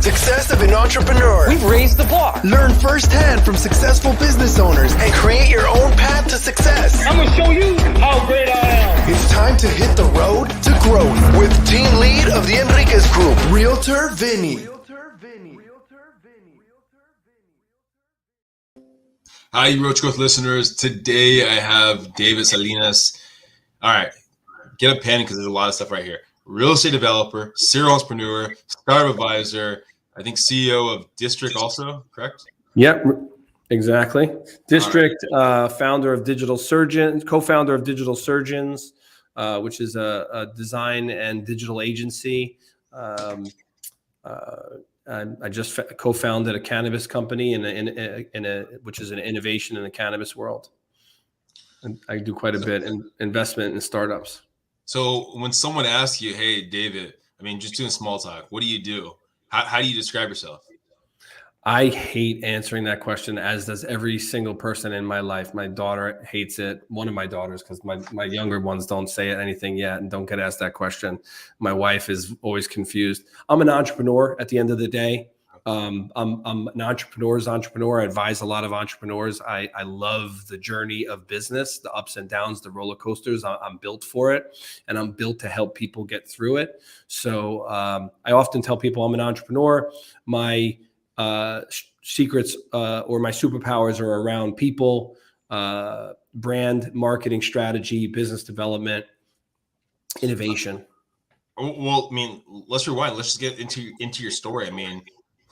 Success of an entrepreneur. We've raised the bar. Learn firsthand from successful business owners and create your own path to success. I'm going to show you how great I am. It's time to hit the road to growth with team lead of the Enriquez Group, Realtor Vinny. Hi, you Roach Growth listeners. Today I have David Salinas. All right, get a pen because there's a lot of stuff right here. Real estate developer, serial entrepreneur, startup advisor, I think CEO of District also, correct? Yep, exactly. District, founder of Digital Surgeons, co-founder of Digital Surgeons, which is a design and digital agency. I just co-founded a cannabis company which is an innovation in the cannabis world. And I do quite a bit in investment in startups. So when someone asks you, hey, David, I mean, just doing small talk, what do you do? How do you describe yourself? I hate answering that question, as does every single person in my life. My daughter hates it. One of my daughters, because my younger ones don't say anything yet and don't get asked that question. My wife is always confused. I'm an entrepreneur at the end of the day. I'm an entrepreneur's entrepreneur. I advise a lot of entrepreneurs. I love the journey of business, the ups and downs, the roller coasters. I'm built for it, and I'm built to help people get through it. So I often tell people I'm an entrepreneur. My secrets or my superpowers are around people, brand, marketing strategy, business development, innovation. Well, I mean, let's rewind. Let's just get into your story. I mean,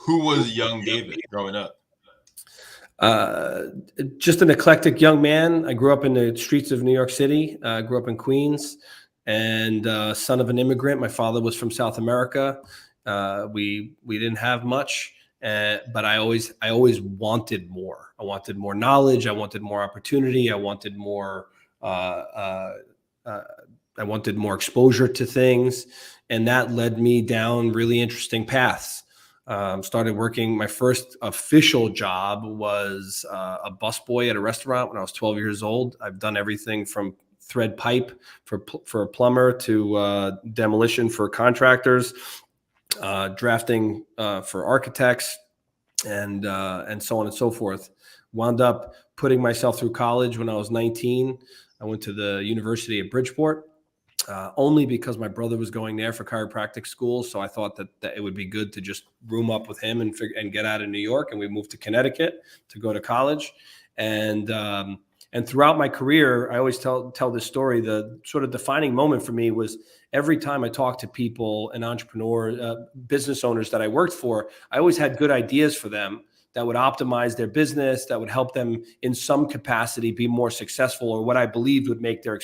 who was young David growing up? Just an eclectic young man. I grew up in the streets of New York City. I grew up in Queens, and son of an immigrant. My father was from South America. We didn't have much. But I always wanted more. I wanted more knowledge. I wanted more opportunity. I wanted more exposure to things, and that led me down really interesting paths. Started working. My first official job was a busboy at a restaurant when I was 12 years old. I've done everything from thread pipe for a plumber to demolition for contractors. Drafting for architects, and so on and so forth. Wound up putting myself through college when I was 19. I went to the University of Bridgeport only because my brother was going there for chiropractic school. So I thought that it would be good to just room up with him and get out of New York. And we moved to Connecticut to go to college. And throughout my career, I always tell this story. The sort of defining moment for me was every time I talked to people and entrepreneurs, business owners that I worked for, I always had good ideas for them that would optimize their business, that would help them in some capacity be more successful, or what I believed would make their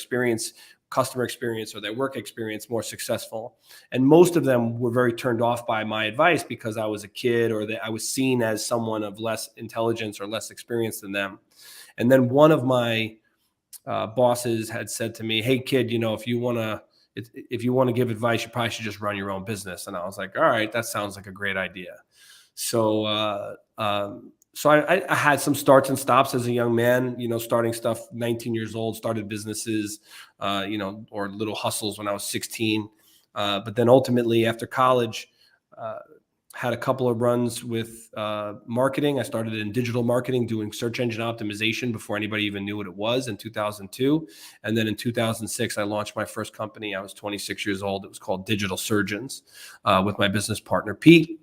customer experience or their work experience more successful. And most of them were very turned off by my advice because I was a kid, or that I was seen as someone of less intelligence or less experience than them. And then one of my bosses had said to me, "Hey kid, if you want to give advice, you probably should just run your own business." And I was like, "All right, that sounds like a great idea." So I had some starts and stops as a young man, starting stuff 19 years old, started businesses, or little hustles when I was 16. But then ultimately after college, had a couple of runs with marketing. I started in digital marketing, doing search engine optimization before anybody even knew what it was in 2002. And then in 2006, I launched my first company. I was 26 years old. It was called Digital Surgeons with my business partner, Pete.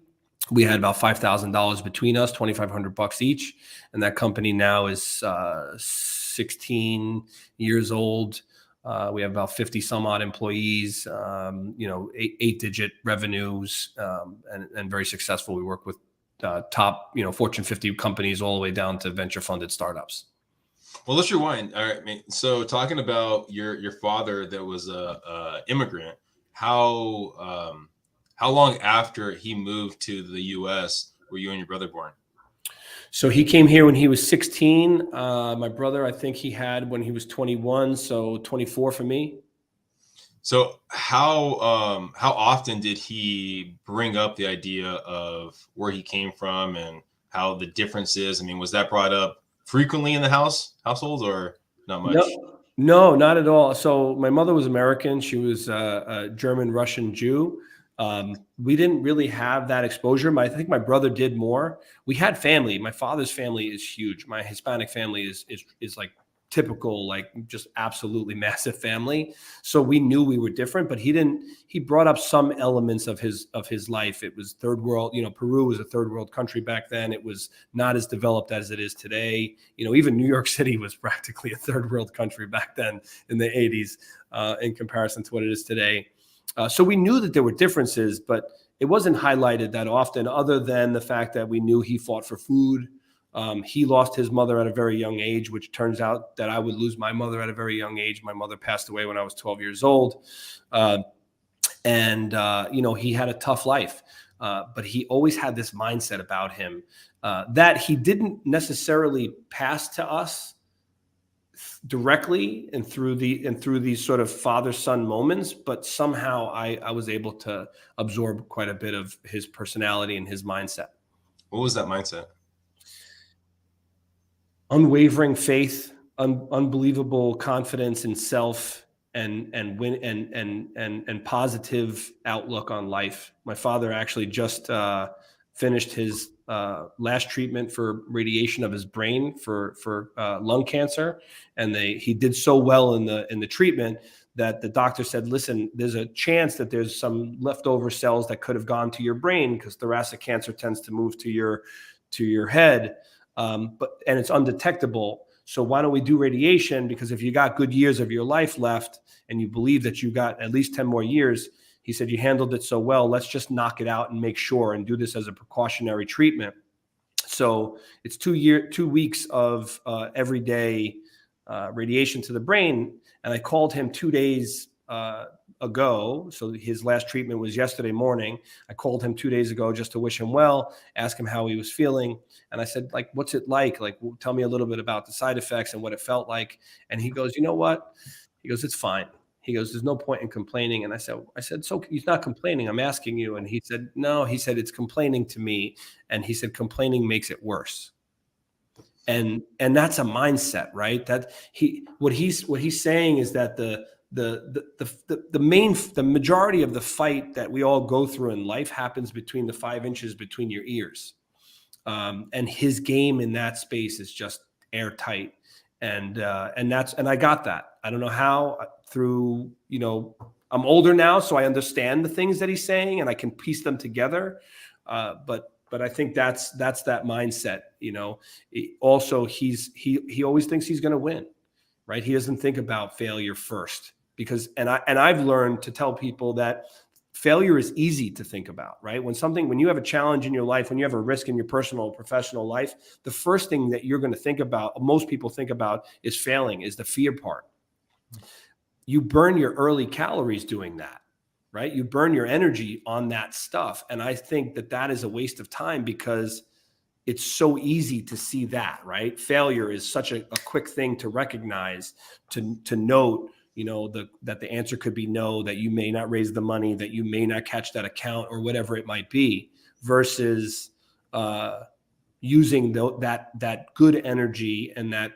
We had about $5,000 between us, $2,500 each. And that company now is 16 years old. We have about 50 some odd employees, 8-digit revenues, and very successful. We work with top, Fortune 50 companies all the way down to venture funded startups. Well, let's rewind. All right. So talking about your father that was a immigrant, how long after he moved to the U.S. were you and your brother born? So he came here when he was 16. My brother, I think he had when he was 21, so 24 for me. So how often did he bring up the idea of where he came from and how the difference is? I mean, was that brought up frequently in the household or not much? No, not at all. So my mother was American. She was a German Russian Jew. We didn't really have that exposure. I think my brother did more. We had family. My father's family is huge. My Hispanic family is like typical, like just absolutely massive family. So we knew we were different, but he brought up some elements of his life. It was third world, Peru was a third world country back then. It was not as developed as it is today. Even New York City was practically a third world country back then in the 80s, in comparison to what it is today. So we knew that there were differences, but it wasn't highlighted that often, other than the fact that we knew he fought for food. He lost his mother at a very young age, which turns out that I would lose my mother at a very young age. My mother passed away when I was 12 years old. He had a tough life, but he always had this mindset about him that he didn't necessarily pass to us directly and through these sort of father-son moments, but somehow I was able to absorb quite a bit of his personality and his mindset. What was that mindset? Unwavering faith, unbelievable confidence in self, and positive outlook on life. My father actually just finished his last treatment for radiation of his brain for lung cancer, and he did so well in the treatment that the doctor said, listen, there's a chance that there's some leftover cells that could have gone to your brain, because thoracic cancer tends to move to your head, and it's undetectable. So why don't we do radiation? Because if you got good years of your life left and you believe that you got at least 10 more years, he said, you handled it so well, let's just knock it out and make sure and do this as a precautionary treatment. So it's 2 weeks of everyday radiation to the brain. And I called him 2 days ago. So his last treatment was yesterday morning. I called him 2 days ago just to wish him well, ask him how he was feeling. And I said, like, what's it like? Like, tell me a little bit about the side effects and what it felt like. And he goes, you know what? He goes, it's fine. He goes, there's no point in complaining. And I said, so he's not complaining. I'm asking you. And he said, no, he said, it's complaining to me. And he said, complaining makes it worse. And that's a mindset, right? That what he's saying is that the majority of the fight that we all go through in life happens between the 5 inches between your ears. And his game in that space is just airtight. And I got that. I don't know how, through, I'm older now, so I understand the things that he's saying and I can piece them together. But I think that's that mindset, Also, he always thinks he's going to win, right? He doesn't think about failure first, because, and I've learned to tell people that failure is easy to think about, right? When you have a challenge in your life, when you have a risk in your personal or professional life, the first thing that you're going to think about, most people think about, is failing, is the fear part. You burn your early calories doing that, right? You burn your energy on that stuff. And I think that is a waste of time, because it's so easy to see that, right? Failure is such a quick thing to recognize, to note, that the answer could be no, that you may not raise the money, that you may not catch that account, or whatever it might be, versus using that good energy and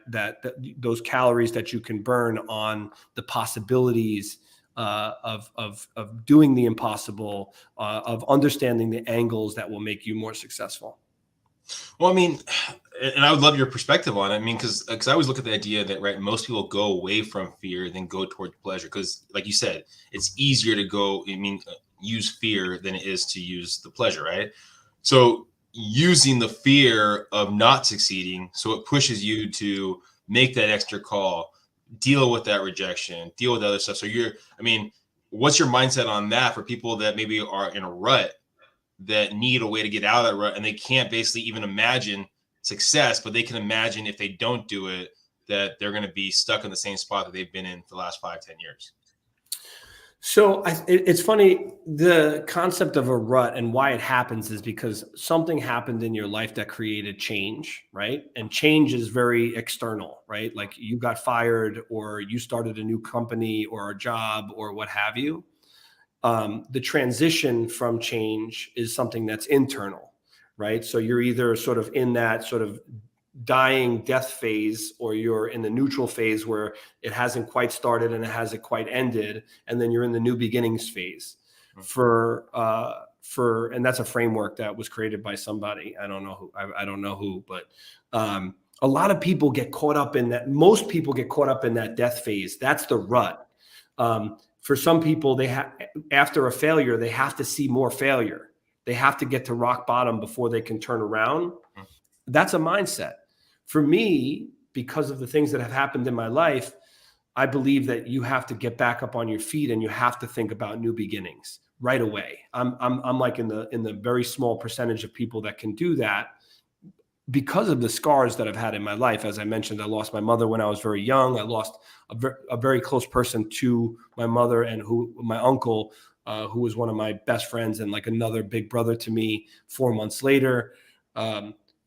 those calories that you can burn on the possibilities of doing the impossible, of understanding the angles that will make you more successful. Well, I mean, and I would love your perspective on it. I mean, because I always look at the idea that, right, most people go away from fear than go toward pleasure. Because, like you said, it's easier to use fear than it is to use the pleasure, right? So using the fear of not succeeding, so it pushes you to make that extra call, deal with that rejection, deal with other stuff. So what's your mindset on that for people that maybe are in a rut, that need a way to get out of that rut, and they can't basically even imagine success, but they can imagine if they don't do it, that they're going to be stuck in the same spot that they've been in for the last 5-10 years? So it's funny, the concept of a rut and why it happens is because something happened in your life that created change, right? And change is very external, right? Like you got fired, or you started a new company or a job or what have you. The transition from change is something that's internal, right? So you're either sort of in that sort of dying death phase, or you're in the neutral phase where it hasn't quite started and it hasn't quite ended, and then you're in the new beginnings phase. and that's a framework that was created by somebody. I don't know who, but a lot of people get caught up in that. Most people get caught up in that death phase. That's the rut. For some people, after a failure, they have to see more failure. They have to get to rock bottom before they can turn around. That's a mindset. For me, because of the things that have happened in my life, I believe that you have to get back up on your feet and you have to think about new beginnings right away. I'm like in the very small percentage of people that can do that because of the scars that I've had in my life. As I mentioned, I lost my mother when I was very young. I lost a very close person to my mother, and my uncle, who was one of my best friends and like another big brother to me 4 months later.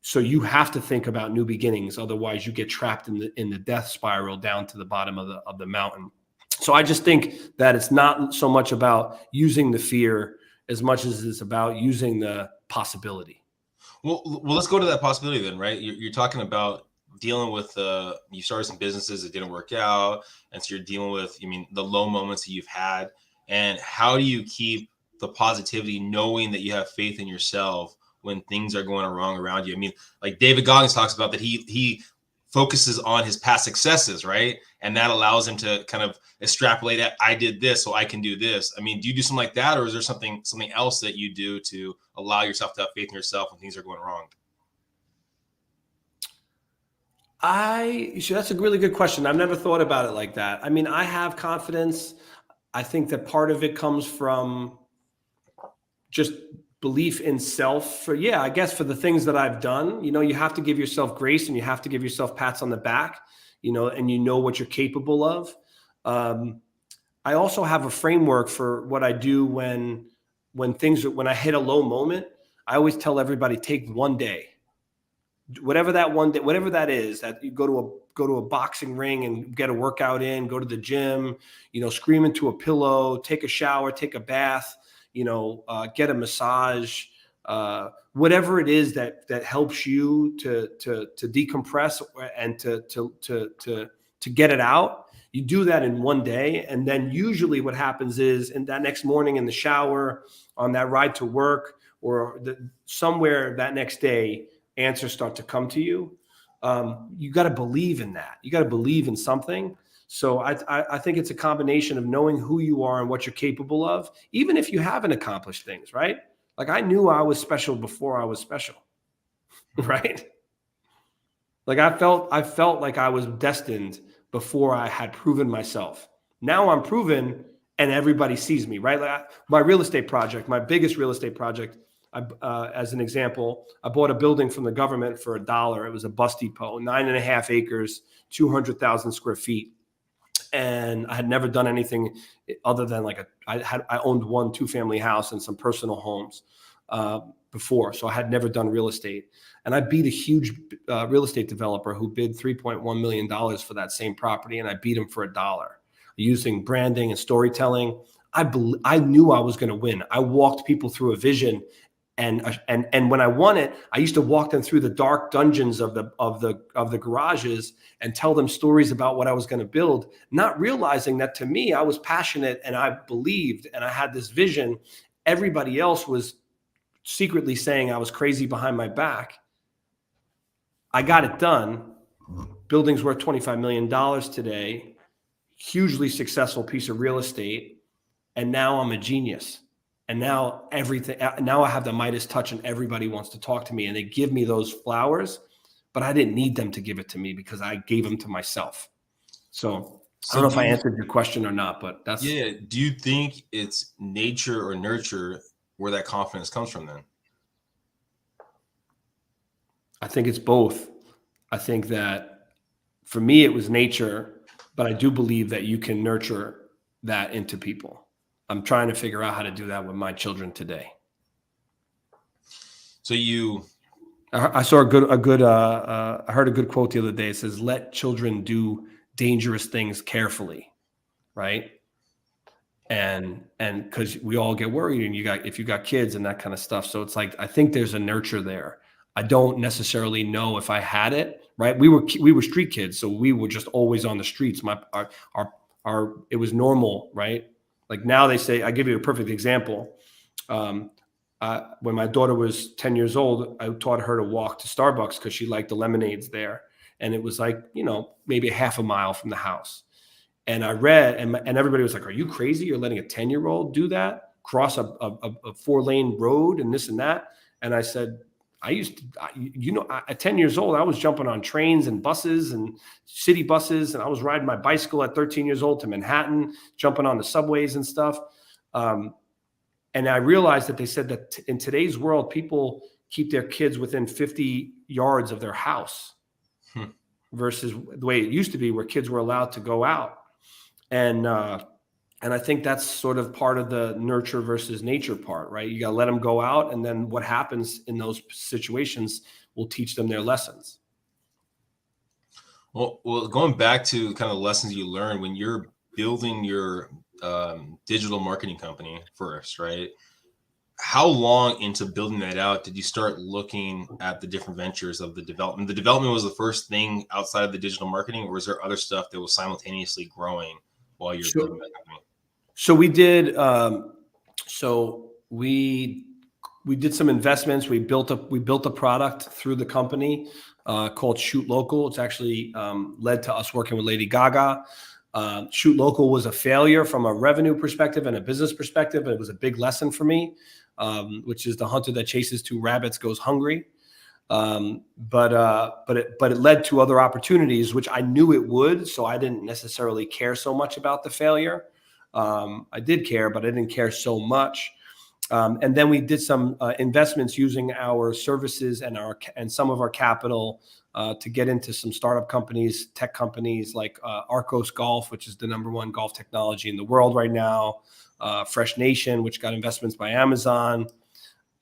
So you have to think about new beginnings. Otherwise you get trapped in the death spiral down to the bottom of the mountain. So I just think that it's not so much about using the fear as much as it's about using the possibility. Well, let's go to that possibility then, right? You're talking about dealing with you started some businesses that didn't work out, and so you're dealing with, the low moments that you've had, and how do you keep the positivity, knowing that you have faith in yourself when things are going wrong around you? Like David Goggins talks about that he focuses on his past successes, right? And that allows him to kind of extrapolate that I did this, so I can do this. Do you do something like that, or is there something else that you do to allow yourself to have faith in yourself when things are going wrong? That's a really good question. I've never thought about it like that. I have confidence. I think that part of it comes from just belief in self. I guess for the things that I've done, you have to give yourself grace and you have to give yourself pats on the back, and what you're capable of. I also have a framework for what I do when I hit a low moment. I always tell everybody, take one day, whatever that is, that you go to a boxing ring and get a workout in, go to the gym, scream into a pillow, take a shower, take a bath, get a massage, whatever it is that helps you to decompress and to get it out. You do that in one day. And then usually what happens is in that next morning in the shower, on that ride to work, or somewhere that next day, answers start to come to you. You got to believe in that. You got to believe in something. So I think it's a combination of knowing who you are and what you're capable of, even if you haven't accomplished things, right? Like I knew I was special before I was special, right? Like I felt like I was destined before I had proven myself. Now I'm proven and everybody sees me, right? Like my real estate project, my biggest real estate project, as an example, I bought a building from the government for $1. It was a bus depot, 9.5 acres, 200,000 square feet. And I had never done anything other than I owned 1 2-family house and some personal homes before. So I had never done real estate. And I beat a huge real estate developer who bid $3.1 million for that same property. And I beat him for $1 using branding and storytelling. I knew I was going to win. I walked people through a vision. And when I won it, I used to walk them through the dark dungeons of the garages and tell them stories about what I was going to build, not realizing that to me, I was passionate and I believed and I had this vision. Everybody else was secretly saying I was crazy behind my back. I got it done. Building's worth $25 million today, hugely successful piece of real estate. And now I'm a genius. And now I have the Midas touch and everybody wants to talk to me and they give me those flowers, but I didn't need them to give it to me because I gave them to myself. So I don't know if I answered your question or not, but that's. Yeah. Do you think it's nature or nurture where that confidence comes from then? I think it's both. I think that for me, it was nature, but I do believe that you can nurture that into people. I'm trying to figure out how to do that with my children today. So I saw I heard a good quote the other day. It says, "Let children do dangerous things carefully," right? And because we all get worried, and if you got kids and that kind of stuff. So it's like I think there's a nurture there. I don't necessarily know if I had it, right? We were street kids, so we were just always on the streets. It was normal, right? Like now they say, I give you a perfect example. When my daughter was 10 years old, I taught her to walk to Starbucks because she liked the lemonades there. And it was like, maybe a half a mile from the house. And I read, and everybody was like, are you crazy? You're letting a 10-year-old do that? Cross a 4-lane road and this and that? And I said, at 10 years old, I was jumping on trains and buses and city buses. And I was riding my bicycle at 13 years old to Manhattan, jumping on the subways and stuff. And I realized that they said that in today's world, people keep their kids within 50 yards of their house versus the way it used to be where kids were allowed to go out. And I think that's sort of part of the nurture versus nature part, right? You got to let them go out, and then what happens in those situations will teach them their lessons. Well, going back to kind of the lessons you learned when you're building your digital marketing company first, right? How long into building that out did you start looking at the different ventures of the development? The development was the first thing outside of the digital marketing, or was there other stuff that was simultaneously growing while you're building that company? So we did. We did some investments. We built a product through the company called Shoot Local. It's actually led to us working with Lady Gaga. Shoot Local was a failure from a revenue perspective and a business perspective, but it was a big lesson for me, which is the hunter that chases two rabbits goes hungry. But it led to other opportunities, which I knew it would. So I didn't necessarily care so much about the failure. I did care, but I didn't care so much. And then we did some investments using our services and some of our capital to get into some startup companies, tech companies like Arccos Golf, which is the #1 golf technology in the world right now, Fresh Nation, which got investments by Amazon.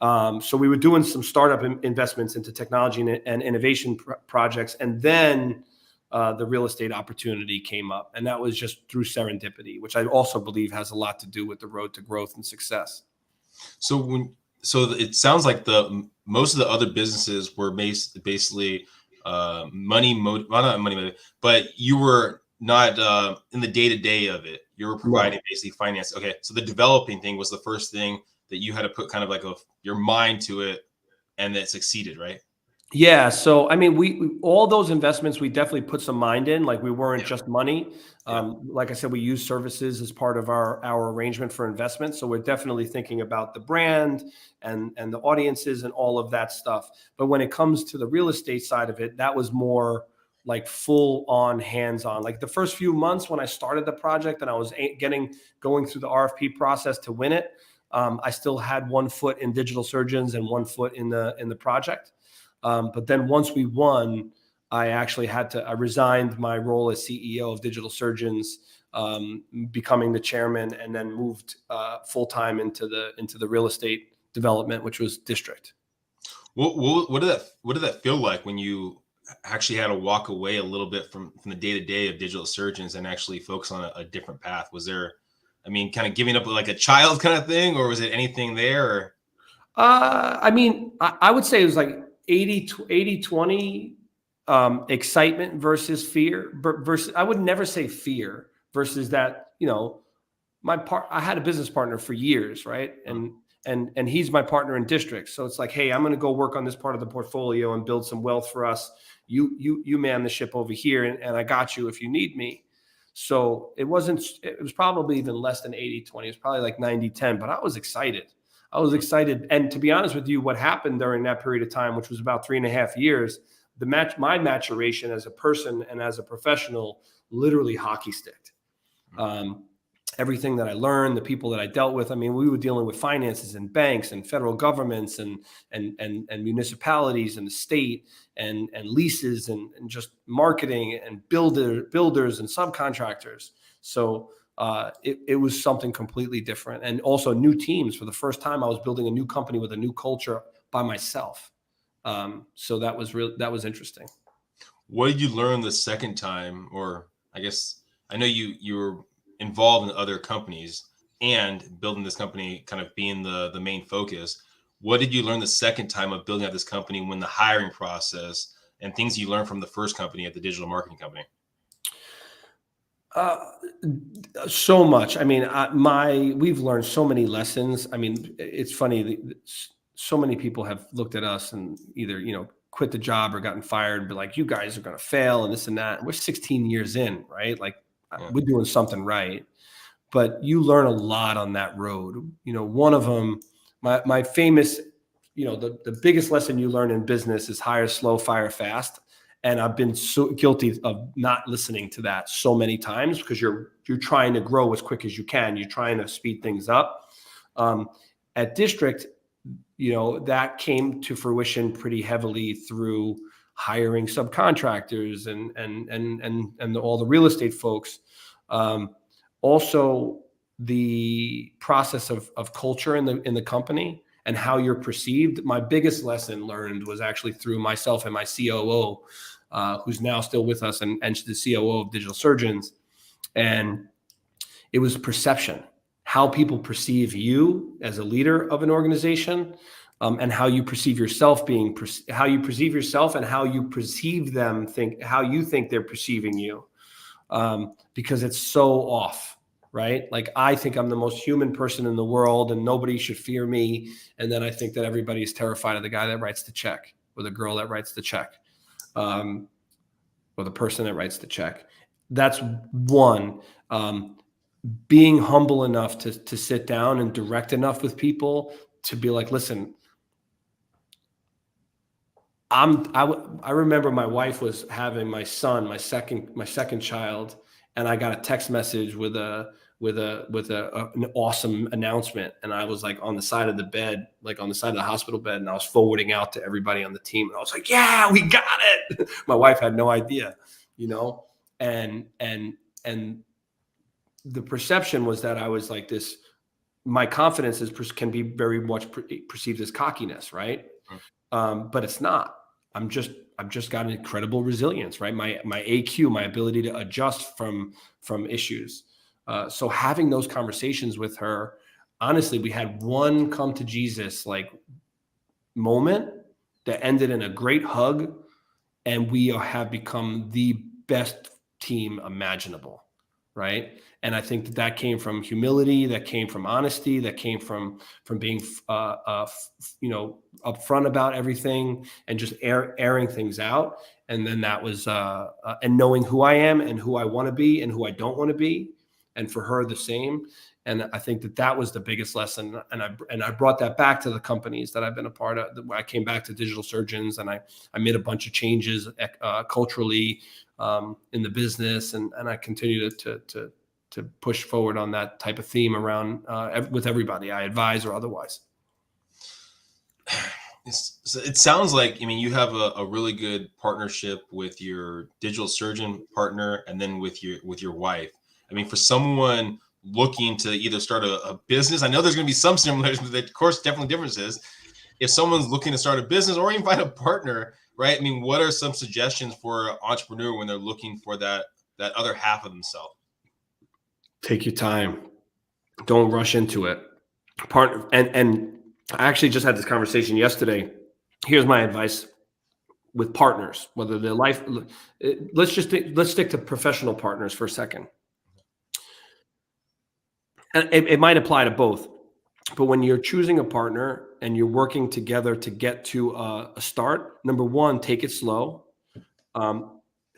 So we were doing some startup investments into technology and innovation projects. And then the real estate opportunity came up. And that was just through serendipity, which I also believe has a lot to do with the road to growth and success. So it sounds like most of the other businesses were basically not money motivated, but you were not in the day-to-day of it. You were providing basically finance. Okay, so the developing thing was the first thing that you had to put kind of like your mind to it, and that succeeded, right? Yeah. So, I mean, we all those investments, we definitely put some mind in, like we weren't just money. Like I said, we use services as part of our arrangement for investment. So we're definitely thinking about the brand and the audiences and all of that stuff. But when it comes to the real estate side of it, that was more like full on hands-on. Like the first few months when I started the project and I was going through the RFP process to win it, I still had one foot in Digital Surgeons and one foot in the project. But then once we won, I resigned my role as CEO of Digital Surgeons, becoming the chairman, and then moved full-time into the real estate development, which was District. What did that feel like when you actually had to walk away a little bit from the day-to-day of Digital Surgeons and actually focus on a different path? Was there, kind of giving up like a child kind of thing, or was it anything there? Or? I would say it was like 80-20 excitement versus fear. Versus, I would never say fear versus that. I had a business partner for years, right? And he's my partner in District. So it's like, hey, I'm going to go work on this part of the portfolio and build some wealth for us. You man the ship over here, and I got you if you need me. So it was probably even less than 80-20. It was probably like 90-10, but I was excited. And to be honest with you, what happened during that period of time, which was about 3.5 years, my maturation as a person and as a professional literally hockey sticked. Everything that I learned, the people that I dealt with, we were dealing with finances and banks and federal governments and municipalities and the state and leases and just marketing and builders and subcontractors. So it was something completely different, and also new teams. For the first time, I was building a new company with a new culture by myself. So that was interesting. What did you learn the second time? Or I guess I know you were involved in other companies and building this company kind of being the main focus. What did you learn the second time of building out this company, when the hiring process and things you learned from the first company at the digital marketing company? Uh, so much. I mean, we've learned so many lessons. I mean, it's funny. So many people have looked at us and either, quit the job or gotten fired and be like, you guys are going to fail and this and that. And we're 16 years in, right? Like Yeah. we're doing something right. But you learn a lot on that road. One of them, my famous, the biggest lesson you learn in business is hire slow, fire fast. And I've been so guilty of not listening to that so many times because you're trying to grow as quick as you can. You're trying to speed things up. At District, that came to fruition pretty heavily through hiring subcontractors and all the real estate folks. Also, the process of culture in the company and how you're perceived. My biggest lesson learned was actually through myself and my COO, who's now still with us and the COO of Digital Surgeons. And it was perception, how people perceive you as a leader of an organization, and how you perceive yourself how you perceive yourself and how you perceive them, how you think they're perceiving you, because it's so off. Right? Like I think I'm the most human person in the world and nobody should fear me. And then I think that everybody is terrified of the guy that writes the check or the girl that writes the check, or the person that writes the check. That's one. Being humble enough to sit down and direct enough with people to be like, listen, I remember my wife was having my son, my second child, and I got a text message with an awesome announcement. And I was like on the side of the bed, like on the side of the hospital bed, and I was forwarding out to everybody on the team. And I was like, yeah, we got it. My wife had no idea, and the perception was that I was like this, my confidence can be very much perceived as cockiness. Right. But it's not. I've just got an incredible resilience, right? My AQ, my ability to adjust from issues. So having those conversations with her, honestly, we had one come to Jesus like moment that ended in a great hug, and we have become the best team imaginable, right? And I think that came from humility, that came from honesty, that came from being upfront about everything and just airing things out. And then that was and knowing who I am and who I want to be and who I don't want to be, and for her the same. And I think that was the biggest lesson. And I brought that back to the companies that I've been a part of. I came back to Digital Surgeons, and I made a bunch of changes culturally in the business, and I continue to push forward on that type of theme around with everybody I advise or otherwise. It sounds like, you have a really good partnership with your digital surgeon partner and then with your wife. For someone looking to either start a business, I know there's going to be some similarities, but of course, definitely differences. If someone's looking to start a business or even find a partner, right? What are some suggestions for an entrepreneur when they're looking for that other half of themselves? Take your time. Don't rush into it. And I actually just had this conversation yesterday. Here's my advice with partners, whether they're let's stick to professional partners for a second. And it might apply to both, but when you're choosing a partner and you're working together to get to a start, number one, take it slow.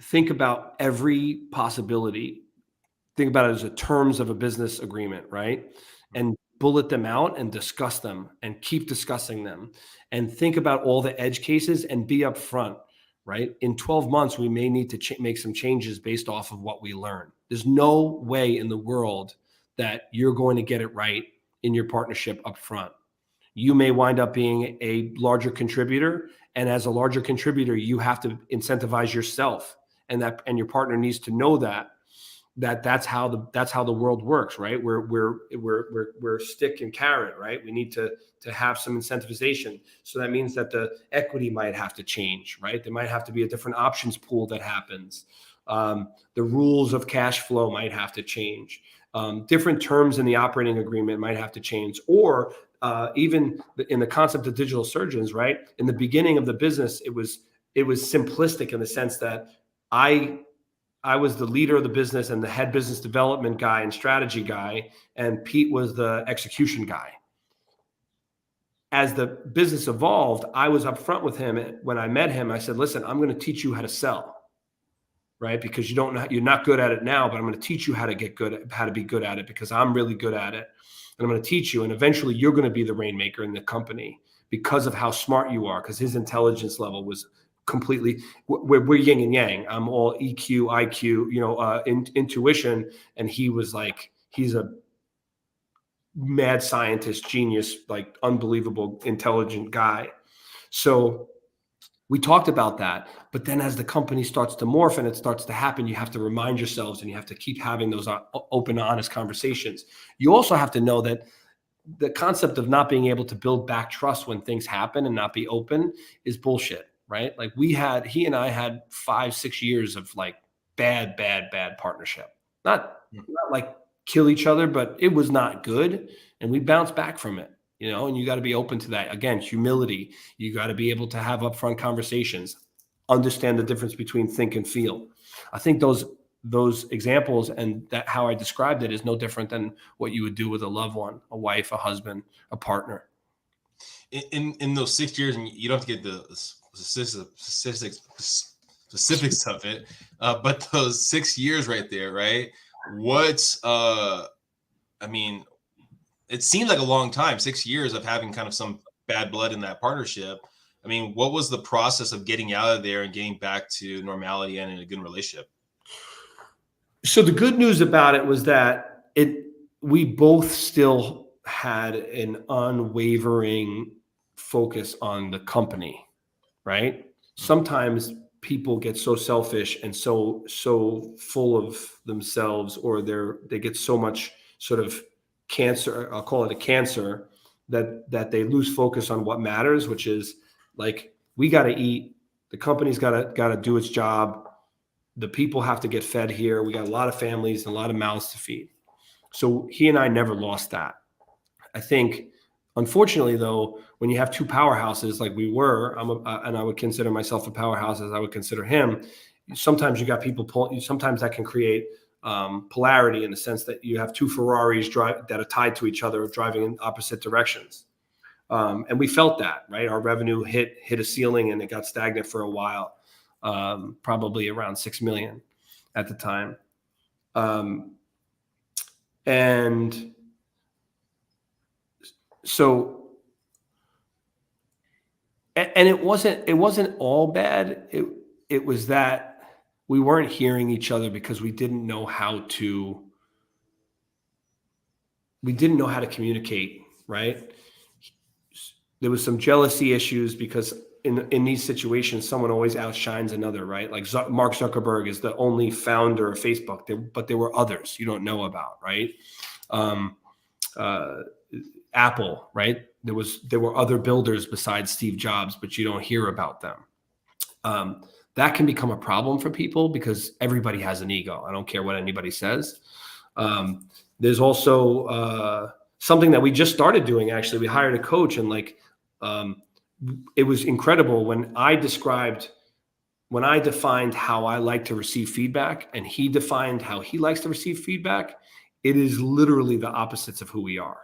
Think about every possibility. Think about it as the terms of a business agreement, right? And bullet them out and discuss them and keep discussing them, and think about all the edge cases and be upfront, right? In 12 months, we may need to make some changes based off of what we learn. There's no way in the world that you're going to get it right in your partnership upfront. You may wind up being a larger contributor, and as a larger contributor, you have to incentivize yourself, and your partner needs to know that's how the world works, right? We're stick and carrot, right? We need to have some incentivization. So that means that the equity might have to change, right? There might have to be a different options pool that happens. The rules of cash flow might have to change. Different terms in the operating agreement might have to change, or even in the concept of digital surgeons, right? In the beginning of the business, it was simplistic in the sense that I I was the leader of the business and the head business development guy and strategy guy, and Pete was the execution guy. As the business evolved, I was upfront with him. When I met him, I said, listen, I'm going to teach you how to sell, right? Because you don't know, you're not good at it now, but I'm going to teach you how to get good, how to be good at it, because I'm really good at it. And I'm going to teach you. And eventually you're going to be the rainmaker in the company because of how smart you are, because his intelligence level was completely, we're yin and yang. I'm all EQ, IQ, intuition. And he was like, he's a mad scientist, genius, like unbelievable, intelligent guy. So we talked about that. But then as the company starts to morph and it starts to happen, you have to remind yourselves and you have to keep having those open, honest conversations. You also have to know that the concept of not being able to build back trust when things happen and not be open is bullshit, right? Like he and I had 5-6 years of like bad partnership. Not like kill each other, but it was not good. And we bounced back from it, and you got to be open to that. Again, humility. You got to be able to have upfront conversations, understand the difference between think and feel. I think those examples and that how I described it is no different than what you would do with a loved one, a wife, a husband, a partner. In those 6 years, and you don't have to get the specifics of it, but those 6 years right there, right? It seemed like a long time, 6 years of having kind of some bad blood in that partnership. I mean, what was the process of getting out of there and getting back to normality and in a good relationship? So the good news about it was that we both still had an unwavering focus on the company, right? Sometimes people get so selfish and so full of themselves, or they get so much sort of cancer, I'll call it a cancer, that they lose focus on what matters, which is like, we got to eat, the company's got to do its job, the people have to get fed here, we got a lot of families and a lot of mouths to feed. So he and I never lost that. I think, unfortunately, though, when you have two powerhouses like we were, and I would consider myself a powerhouse as I would consider him, sometimes you got people sometimes that can create polarity, in the sense that you have two Ferraris that are tied to each other, driving in opposite directions. And we felt that, right? Our revenue hit a ceiling and it got stagnant for a while, probably around 6 million at the time. And so, and it wasn't all bad. It was that we weren't hearing each other because we didn't know how to communicate, right? There was some jealousy issues because in these situations, someone always outshines another, right? Like Mark Zuckerberg is the only founder of Facebook, but there were others you don't know about, right? Apple, right? There were other builders besides Steve Jobs, but you don't hear about them. That can become a problem for people because everybody has an ego. I don't care what anybody says. There's also something that we just started doing. Actually, we hired a coach, and it was incredible when I defined how I like to receive feedback, and he defined how he likes to receive feedback. It is literally the opposites of who we are,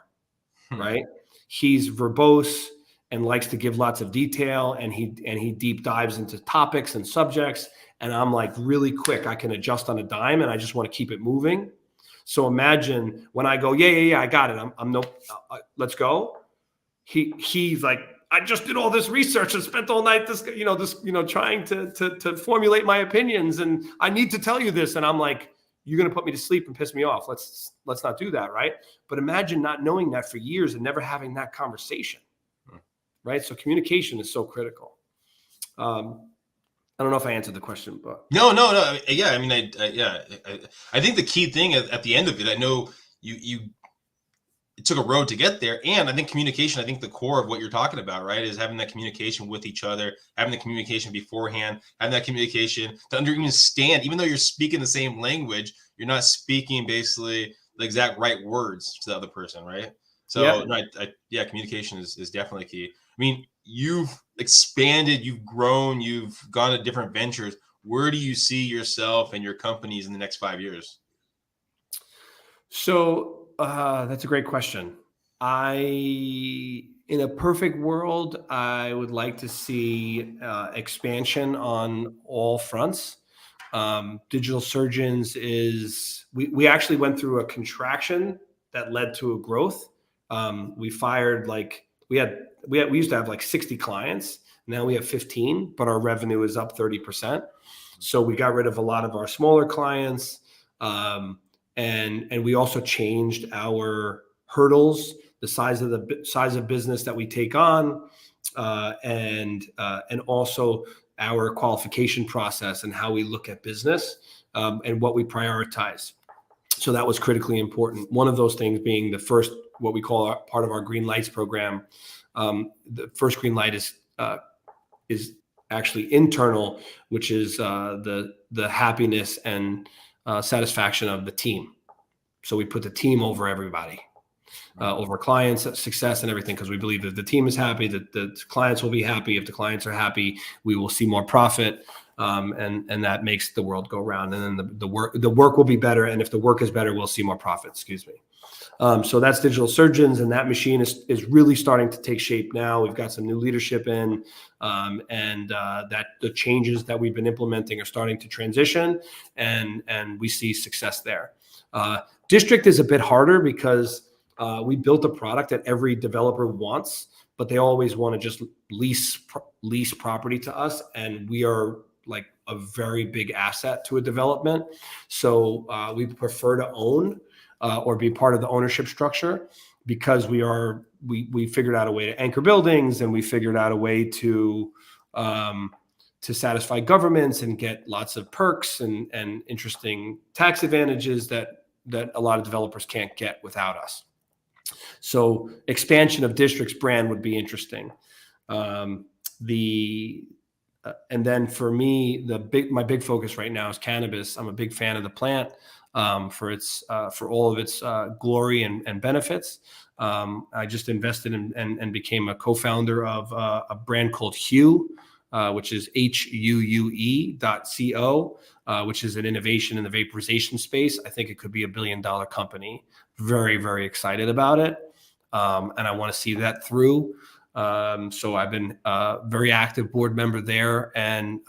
right? He's verbose and likes to give lots of detail, and he deep dives into topics and subjects. And I'm like really quick. I can adjust on a dime, and I just want to keep it moving. So imagine when I go, yeah, I got it. Let's go. He's like, I just did all this research and spent all night trying to formulate my opinions, and I need to tell you this. And I'm like, you're going to put me to sleep and piss me off. Let's not do that, right? But imagine not knowing that for years and never having that conversation, right? So communication is so critical. I don't know if I answered the question, but no. Yeah, I mean, I think the key thing at the end of it, I know you it took a road to get there, and I think communication. I think the core of what you're talking about, right, is having that communication with each other, having the communication beforehand, having that communication to understand. Even though you're speaking the same language, you're not speaking basically the exact right words to the other person, right? So communication is definitely key. I mean, you've expanded, you've grown, you've gone to different ventures. where do you see yourself and your companies in the next 5 years? So that's a great question. In a perfect world, I would like to see expansion on all fronts. Digital Surgeons we actually went through a contraction that led to a growth. We fired we used to have like 60 clients. Now we have 15, but our revenue is up 30%. So we got rid of a lot of our smaller clients. And we also changed our hurdles, the size of business that we take on, and also our qualification process and how we look at business, and what we prioritize. So that was critically important. One of those things being the first, what we call part of our Green Lights program. The first green light is actually internal, which is the happiness and satisfaction of the team. So we put the team over everybody, over clients' success and everything, because we believe that the team is happy, that the clients will be happy. If the clients are happy, we will see more profit, and that makes the world go round. And then the work will be better, and if the work is better, we'll see more profit. Excuse me. So that's Digital Surgeons, and that machine is really starting to take shape now. We've got some new leadership in, and that the changes that we've been implementing are starting to transition, and we see success there. District is a bit harder because we built a product that every developer wants, but they always want to just lease property to us, and we are like a very big asset to a development. So we prefer to own or be part of the ownership structure, because we figured out a way to anchor buildings, and we figured out a way to satisfy governments and get lots of perks and interesting tax advantages that a lot of developers can't get without us. So expansion of District's brand would be interesting. And then for me, my big focus right now is cannabis. I'm a big fan of the plant, for all of its glory and benefits. I just invested in and became a co-founder of a brand called Hue, which is HUUE.co, which is an innovation in the vaporization space. I think it could be $1 billion company. Very, very excited about it. And I want to see that through. So I've been a very active board member there, and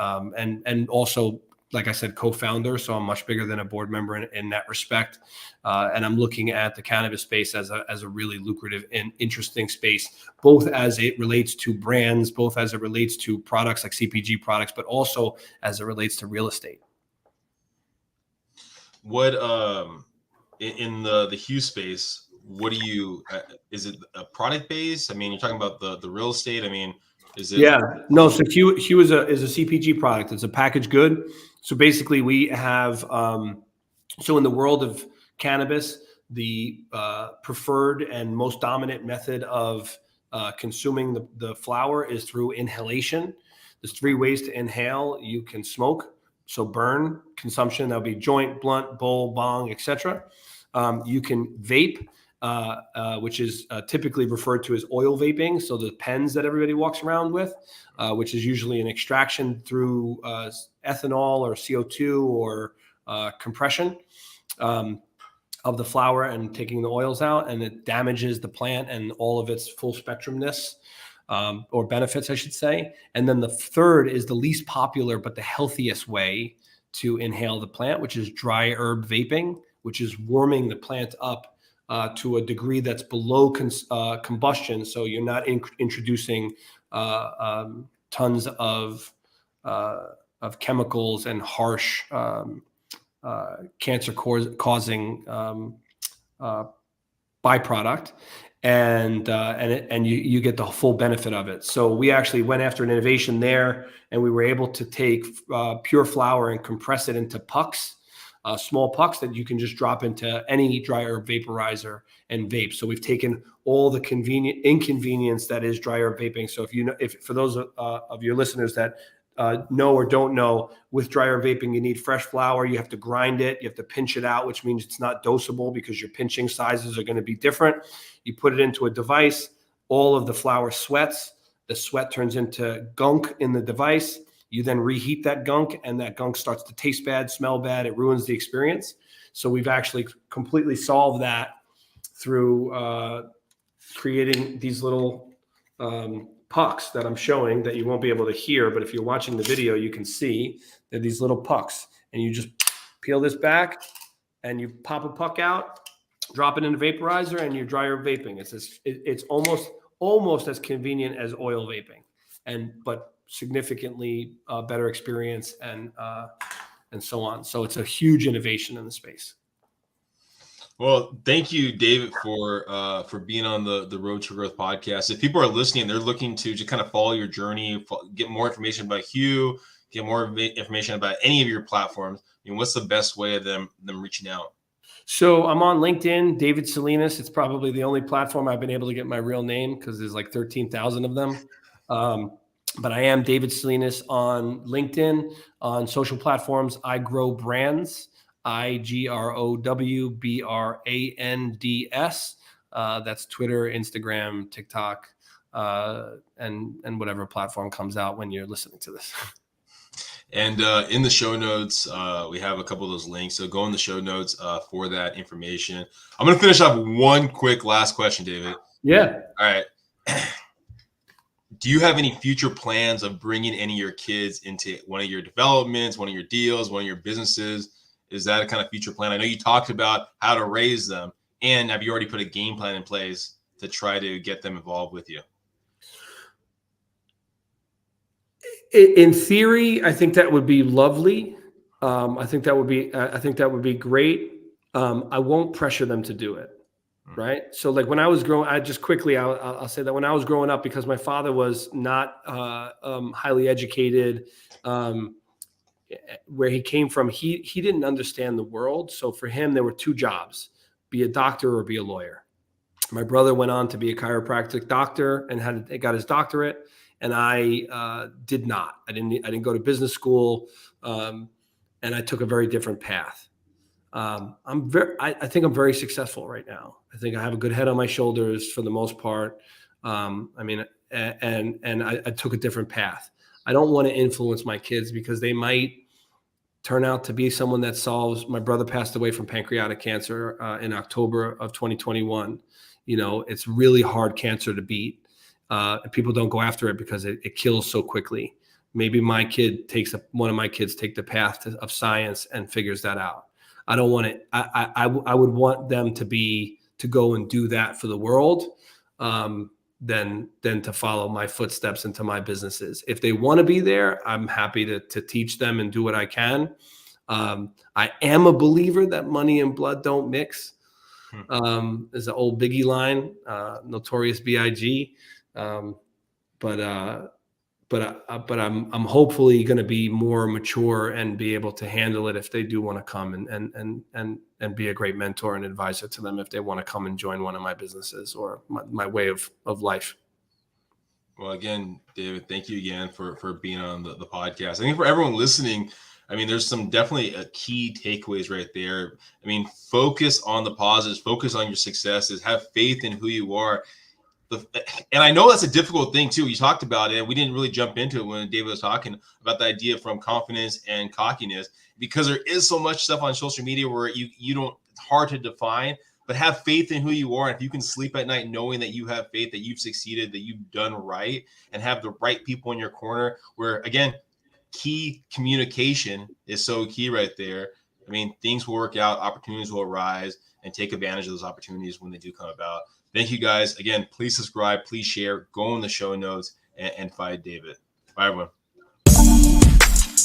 also, like I said, co-founder. So I'm much bigger than a board member in that respect. And I'm looking at the cannabis space as a really lucrative and interesting space, both as it relates to brands, both as it relates to products like CPG products, but also as it relates to real estate. What in the Hue space, what do you is it a product base? I mean, you're talking about the real estate. I mean, is it? Yeah, no. So Hue is a CPG product. It's a packaged good. So basically, we have so in the world of cannabis, the preferred and most dominant method of consuming the flower is through inhalation. There's 3 ways to inhale. You can smoke, so burn consumption. That'll be joint, blunt, bowl, bong, etc. You can vape, which is typically referred to as oil vaping. So the pens that everybody walks around with, which is usually an extraction through ethanol or CO2 or compression of the flower and taking the oils out, and it damages the plant and all of its full spectrumness, or benefits, I should say. And then the third is the least popular but the healthiest way to inhale the plant, which is dry herb vaping, which is warming the plant up to a degree that's below combustion. So you're not introducing tons of chemicals and harsh cancer-causing byproduct, and you get the full benefit of it. So we actually went after an innovation there, and we were able to take pure flower and compress it into pucks. Small pucks that you can just drop into any dry herb vaporizer and vape. So we've taken all the inconvenience that is dry herb vaping. So if for those of your listeners that know or don't know, with dry herb vaping, you need fresh flower. You have to grind it. You have to pinch it out, which means it's not dosable because your pinching sizes are going to be different. You put it into a device. All of the flower sweats. The sweat turns into gunk in the device. You then reheat that gunk, and that gunk starts to taste bad, smell bad. It ruins the experience. So we've actually completely solved that through creating these little pucks that I'm showing that you won't be able to hear, but if you're watching the video, you can see they're these little pucks, and you just peel this back and you pop a puck out, drop it in a vaporizer, and you dry your vaping. It's almost as convenient as oil vaping, but significantly better experience and so on. So it's a huge innovation in the space. Well, thank you, David, for being on the Road to Growth podcast. If people are listening, they're looking to just kind of follow your journey, get more information about Hugh, get more information about any of your platforms. I mean, what's the best way of them reaching out? So I'm on LinkedIn, David Salinas. It's probably the only platform I've been able to get my real name because there's like 13,000 of them. But I am David Salinas on LinkedIn. On social platforms, I Grow Brands. IGROWBRANDS. That's Twitter, Instagram, TikTok, and whatever platform comes out when you're listening to this. And in the show notes, we have a couple of those links. So go in the show notes for that information. I'm going to finish up one quick last question, David. Yeah. All right. Do you have any future plans of bringing any of your kids into one of your developments, one of your deals, one of your businesses? Is that a kind of future plan? I know you talked about how to raise them, and have you already put a game plan in place to try to get them involved with you? In theory, I think that would be lovely. I think that would be great. I won't pressure them to do it. Right. So like when I was growing, I'll say that when I was growing up, because my father was not highly educated, where he came from, he didn't understand the world. So for him, there were two jobs: be a doctor or be a lawyer. My brother went on to be a chiropractic doctor and got his doctorate, and I did not. I didn't go to business school, and I took a very different path. I think I'm very successful right now. I think I have a good head on my shoulders for the most part. I took a different path. I don't want to influence my kids because they might turn out to be someone that solves. My brother passed away from pancreatic cancer in October of 2021. You know, it's really hard cancer to beat. And people don't go after it because it kills so quickly. Maybe one of my kids take the path of science and figures that out. I don't want it. I would want them to go and do that for the world, than to follow my footsteps into my businesses. If they want to be there, I'm happy to teach them and do what I can. I am a believer that money and blood don't mix. There's an old Biggie line, Notorious B.I.G. But I'm hopefully going to be more mature and be able to handle it if they do want to come and be a great mentor and advisor to them if they want to come and join one of my businesses or my way of life. Well, again, David, thank you again for being on the podcast. I think for everyone listening, I mean, there's some definitely key takeaways right there. I mean, focus on the positives, focus on your successes, have faith in who you are. And I know that's a difficult thing too. You talked about it, and we didn't really jump into it when David was talking about the idea from confidence and cockiness, because there is so much stuff on social media where you don't, it's hard to define, but have faith in who you are. And if you can sleep at night knowing that you have faith, that you've succeeded, that you've done right, and have the right people in your corner, where again, key communication is so key right there. I mean, things will work out, opportunities will arise, and take advantage of those opportunities when they do come about. Thank you guys. Again, please subscribe, please share, go in the show notes and find David. Bye, everyone.